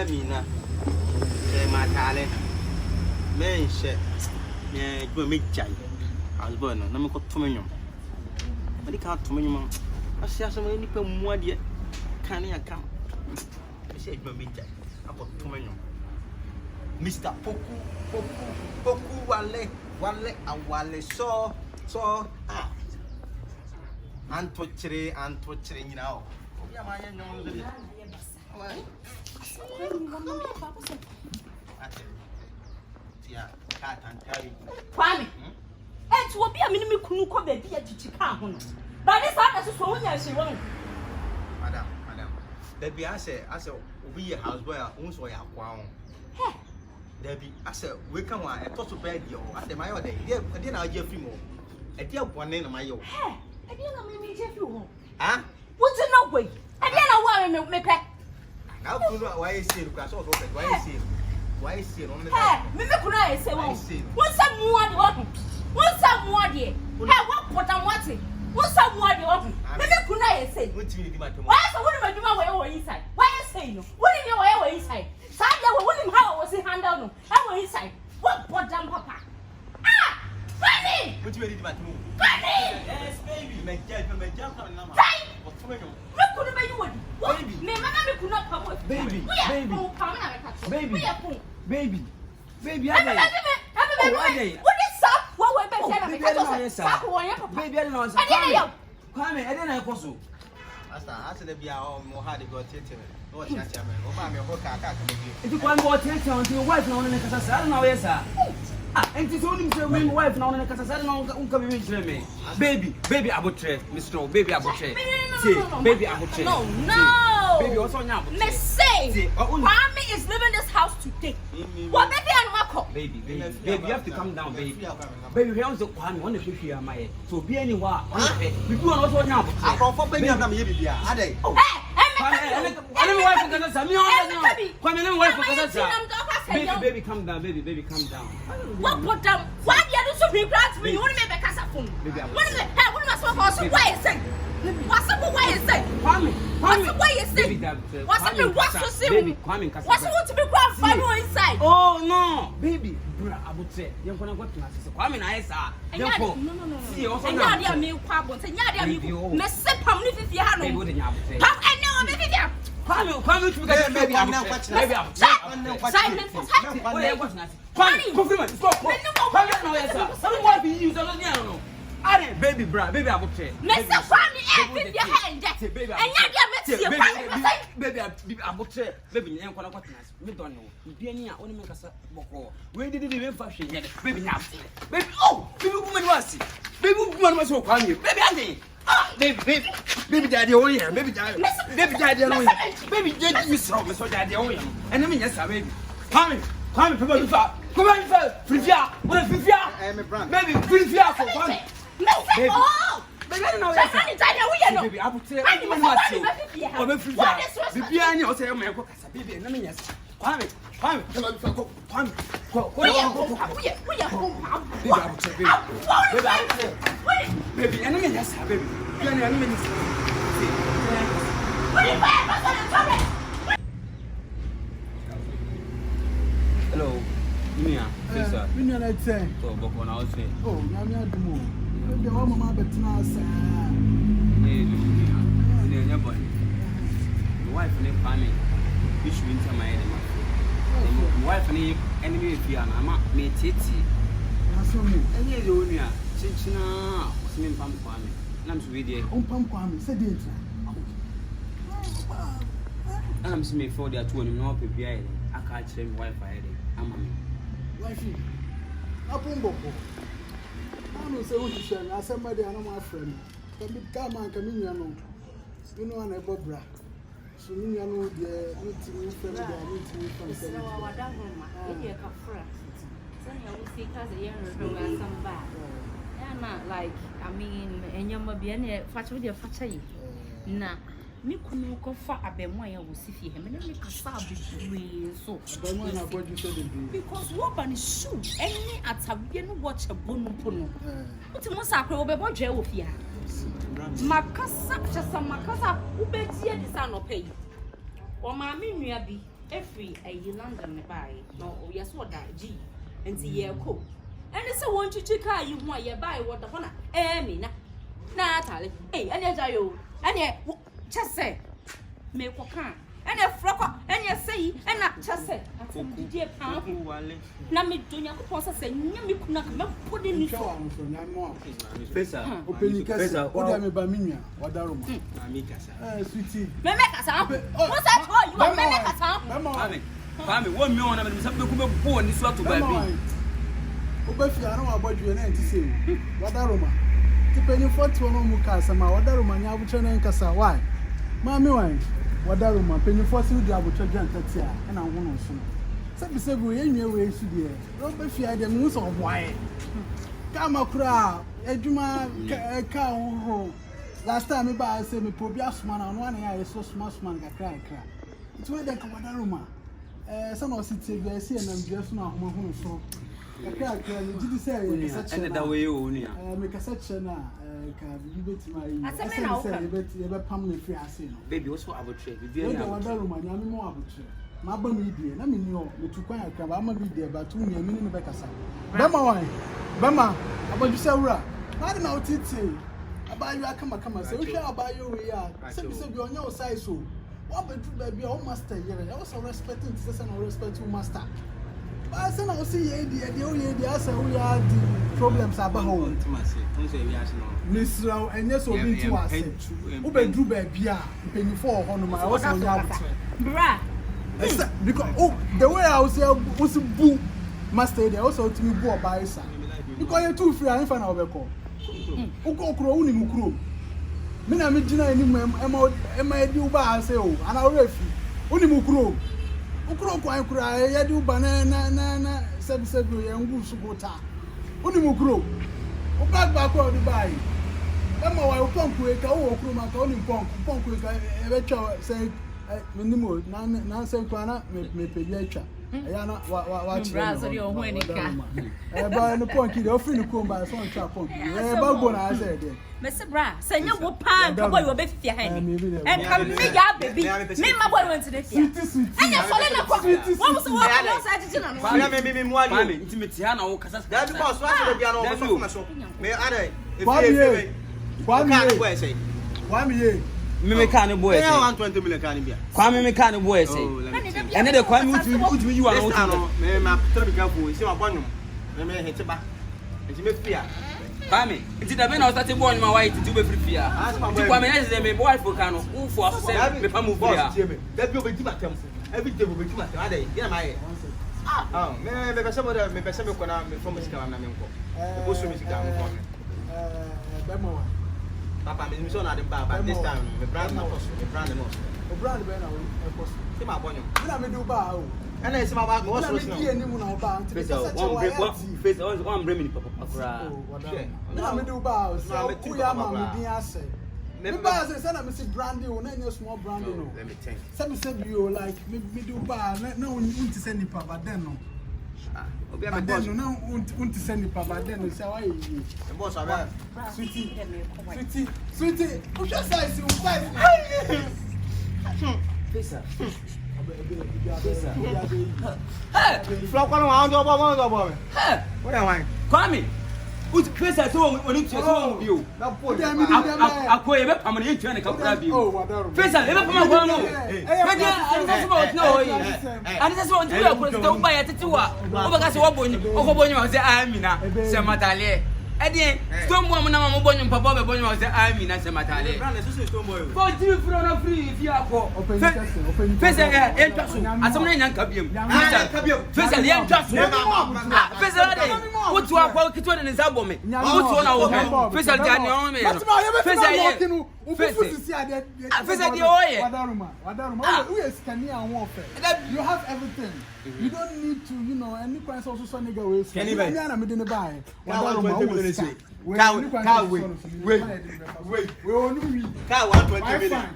Mina, my talent. Men share. Yeah, you make giant. I was born on number 2 But it can't to minimum. I see some any more yet. Can I come? I said, you make giant. I got 2 million. Mr. Poku, Wale, and Wale, so, and torturing, you know. Yeah, my young Kwame. Et will be a minimum kunuko baby at Chicago. But this art is so young, she won't. Madam. Debbie, I say, we a houseboy, also a crown. Debbie, I said, we come on, I thought to bed you at the Mayo day. I didn't know Jeffrey more. A dear one name of my own. I didn't know Jeffrey. Ah, what's no way? I didn't know why me pack. Now, why is it? Why is it on the Mimi kuna say what's someone what's someone here? Hey, what I'm watching? What's someone here? Mimi kuna say. Why so what am I doing way inside? Why you say no? What in your way inside? Sadia we want him how was he handle no? How inside? What papa? Ah! Funny! What you ready to do? Funny! Yes, baby. My job coming now. What's going on? Look could be you. Baby. Me mama me could not come. Baby. Baby, I what is up? What way back Baby, I don't know. Kwame, I didn't know. I said, be our more hard to go to no chance. Oh, my work. If you want more attention to your wife now, I don't know, yes, sir. And it's only my wife now, and I don't come in me. Baby, I would trade, Mr. Baby, I would trade. Baby, I would trade. No. Baby, also now. Let's say, Kwame is leaving this house today. What baby and Marco? Baby, you have to come down, baby. Baby, we also Kwame on the fish here, my head. So be anywhere. We do also now. I prefer baby, I'm here. Hey, Baby, come down, baby, come down. What put down? Why do you do so big grants me? You want to make a casa phone? What is it? What am I supposed to why is it? What's up? Why is it? What's the way is it? What's up? What's to see? What's what to be grand final inside? Oh no, baby, I would say you're gonna go to us. Kwame, I saw. No. See, also now. I am you, Quabble, and Yadia, Miss Sepam, if you have no. I know, maybe. Kwame, baby, I'm not watching. Maybe I'm silent for time. Kwame, compliment. Someone be used on the baby, baby, I would say. Mr. Kwame, every your hand, baby, and baby, I would say, baby, and what I we don't know. Be any only make us before. Where did it even fashion yet? Baby, now, baby, oh, baby, woman was it. Baby, woman was so funny. Baby, Andy. Baby, daddy, oh, yeah, baby, daddy, oh, yeah, baby, daddy, you saw me, so daddy, oh, yeah, and I mean, yes, baby. Come, come on, Frifia, what a Frifia, baby, Frifia for one. Baby, oh, baby, I don't know. Baby, I would say, I don't know what to do. Baby, I know, say, I'm going to baby, and I mean, yes. Come, baby, and I mean, yes, baby. Hello, Mia, sir. Mia, let's say. Oh, but when I was saying, oh, Namia Dumo. The home of my betina, sir. Your boy. The wife and the family, which winter my enemy. The wife and the enemy, if you are not made titty. That's for me. And here's the only Chinchina, Simin Pam Kwame. I'm so with you. Pam Kwame, said it. I'm seeing for the 2 and no PPI. I can't change wife. I'm a wifey. Apumbo. I don't say what you share. I somebody I know my friend. Come and come in, you know, and a bobra. So, you know, the meeting friend, the meeting from like, I mean, and you're being fat with your fatty. Nah, me couldn't go far a bit more. I will see him and make a stab so. Because what one is shoe, any at a bien watch a bono pono. But you must have over jail here. Macassa, just some Macassa, who bets here the son of pay. Or my mean, be every a London buy, no, yes, what that G, and see ye cool. And it's a one to car you want you buy what the honor, me, Natalie, and yes, I owe, and yet, just say, make what can. And a flock, and you say, and not just say, dear Pam, Nami Dunya Posa say, you could not put in the show. Pesa. Open Casa, what am I by Minia? What are you? Sweetie. What's that for you? Family, 1 million of them born this lot to buy me. Obefi, I know about you and to say, what are you? Depending for 2 Mukasa, my what are you? I will turn in Casa. Why? Mammy, why? What are you? Penny for you, I will turn Tatia, and I won't soon. Some say we ain't your way to the Obefi, I the moose of why. Come a crowd, a Juma cow. Last time I said, me Pobias man on one eye, so smart man, I cry. It's where they come at Roma. Some of city, they see and I'm just not home. So I can't did you say, and the way you make a section now. You bet my permanent free. Baby, what's what I would trade? You did what room, I am more about you. My bummy, dear, let me know the 2 quiet crab. I'm going to be there, but 2 minutes in the back. Bama, about you, Sarah. I don't know what it say. About you, I come, say, we shall buy you. We are. Some say you on your side, so what baby, all master here. I also respecting this and respect to master. But I said, I'll see the answer. We are the problems about home. Miss Row, and yes, we'll be to us. Who be Drew baby, penny for on my also Bra. Because the way I was here was a boo master, they also to me boo by side. Because you're too free, I find out record. Uko Crow, Nimukro. Mina Midina, and my do by say, oh, and I'll refi. Unimukro. Ukro cry, I do banana, said and goose water. Unimukro. Back on the buy. Emma, I will pump quick, I will crew my calling pump quick. I say, minimum, none say, Quana, may pay lecture. Ayana, watch your winning car. By the point, you're offering to come by some trap on. I said, Mr. Bra, say no more pan, come on, you'll be fair. And come me, baby. Me, my boy went to the theater. And you're falling apart. What was the one I did not maybe more intimate. That's the boss. May I? One year. Me can boy. I want 20 million can be. Kwame me can boy say. And then the Kwame would you are not. Me ma try be careful. See my bonum. Me hit ba. And you make fear. Kwame, it's the men that born my wife to do be free fear. Kwame is the boy for Kano. Who for say me pa move here. That you be matem. Every day we be matem. Ade, get my. Ah, me be somebody me be some ko na me from Mexico na me nko. Go so Mexico nko. Bemo. Papa, me so na the bar, but this time me brand na cost, me brand no. O brand be na o cost. See my bonyo. Na me do bar o. And I see my bag, what's wrong? Me ni mu na o bar. Face one bring me papa kra. Na me do bar. So who ya ma me din ase. Me bar say na me see branding o na any small branding no. Let me think. Say you like me do bar na unti send nipa but then no. Obi am boss. No unti send nipa but then no say why you. The boss abi. Sweetie. Who just size you size. Pesa. Flock on one go. What am I? Kwame. Who's Pesa so when you so you. Na po. Akoye be pamane yen twa ne ka kra bi. Pesa e be pamane kwa no. Media anisa so what no yi. Anisa so what you akura sta uba ya tetewa. Oba se wo bonyi, okobonyi ma se amina. Se matale. Edi stombo am na ma bonyi papa be bonyi ma se amina se matale. Brand so stombo yo. For TV fro na free if you akọ. Pesa e twa so. Asem na nyanka biem. Pesa le twa so. Pesa de wotu akwa kitwa ne nsa bɔ me wotu na wo hɛ fesa dia ne on me fesa ye fesa dia oye you have everything you don't need to any price also so nigga we so me na me de ne buy we onu wi ka 120 million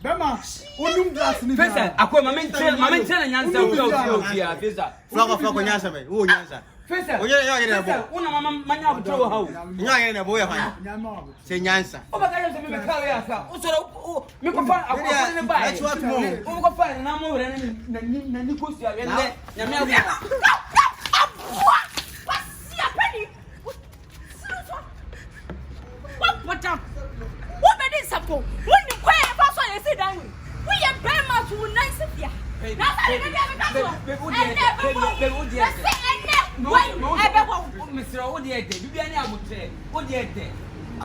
Bema, onum glass ni. Fesa, akwa mama nche na nyansa ofia fesa. Flock nyansa me. Wo nyansa. Fesa. Oye, ya gere bo. Una mama manya abutro ha o. Nya gere na bo ya fa. Nyama obo. Se nyansa. O ba ka yo se me ka we asa. O so me ko fa akwa ne ba. Let's what more. O ko fa na mo were na ni ko sia we ne. Nya me awu. What's your penny? What up? What be this apo? When you quay e fa so ye sit down. We ye bear ma to nice fear. Na sa le be ka so. Be wo die. Say ene. Why? E be wo. Misra wo die de. Bibia ni abutre. Wo die de.